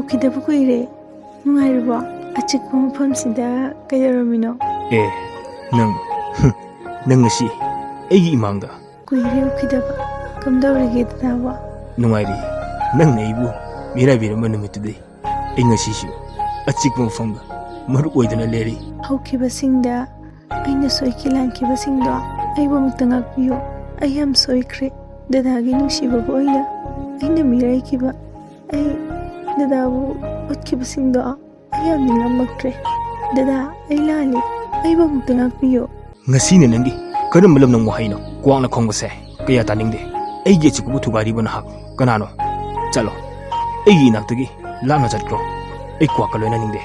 ꯎꯈꯤꯗꯕ ꯀꯨꯏꯔꯦ ꯅꯨꯡꯉꯥꯏꯔꯤꯕꯣ ꯑꯆꯤꯛꯄ ꯃꯐꯝꯁꯤꯗ ꯀꯩꯗꯧꯔꯝꯃꯤꯅꯣ ꯅꯪ ꯉꯁꯤ ꯑꯩꯒꯤ ꯏꯃꯥꯡꯗ ꯀꯨꯏꯔꯦ ꯎꯈꯤꯗꯕ ꯀꯝꯗꯧꯔꯤꯒꯦ ꯗꯗꯥꯕꯣ ꯅꯨꯡꯉꯥꯏꯔꯤ ꯅꯪꯅ ꯑꯩꯕꯨ ꯃꯤꯔꯥꯏꯕꯤꯔꯝꯕ ꯅꯨꯃꯤꯠꯇꯨꯗꯩ ꯑꯩ ꯉꯁꯤꯁꯨ ꯑꯆꯤꯛꯄ ꯃꯐꯝꯗ ꯃꯔꯨꯞ ꯑꯣꯏꯗꯨꯅ ꯂꯩꯔꯤ ꯍꯧꯈꯤꯕꯁꯤꯡꯗ ꯑꯩꯅ ꯁꯣꯏꯈꯤ ꯂꯥꯟꯈꯤꯕꯁꯤꯡꯗꯣ ꯑꯩꯕꯨ ꯑꯃꯨꯛꯇ ꯉꯥꯛꯄꯤꯌꯨ ꯑꯩ ꯌꯥꯝ ꯁꯣꯏꯈ꯭ꯔꯦ ꯗꯗꯥꯒꯤ ꯅꯨꯡꯁꯤꯕꯕꯨ ꯑꯩꯅ ꯃꯤꯔꯥꯏꯈꯤꯕ ꯑꯩ ꯗꯗꯥꯕꯨ ꯎꯠꯈꯤꯕꯁꯤꯡꯗꯣ ꯑꯩ ꯌꯥꯝ ꯅꯤꯡꯉꯝꯃꯛꯇ꯭ꯔꯦ ꯗꯗꯥ ꯑꯩ ꯂꯥꯜꯂꯤ ꯑꯩꯕꯨ ꯑꯃꯨꯛꯇ ꯉꯥꯛꯄꯤꯌꯨ ꯉꯁꯤꯅ ꯅꯪꯒꯤ ꯀꯔꯝꯕ ꯂꯝꯅꯪ ꯋꯥꯍꯩꯅꯣ ꯀ꯭ꯋꯥꯛꯅ ꯈꯣꯡꯕꯁꯦ ꯀꯌꯥ ꯇꯥꯅꯤꯡꯗꯦ ꯑꯩꯒꯤ ꯑꯆꯤꯛꯄꯕꯨ ꯊꯨꯒꯥꯏꯔꯤꯕ ꯅꯍꯥꯛ ꯀꯅꯥꯅꯣ ꯆꯠꯂꯣ ꯑꯩꯒꯤ ꯏꯅꯥꯛꯇꯒꯤ ꯂꯥꯞꯅ ꯆꯠꯈ꯭ꯔꯣ ꯑꯩ ꯀ꯭ꯋꯥꯛꯀ ꯂꯣꯏꯅꯅꯤꯡꯗꯦ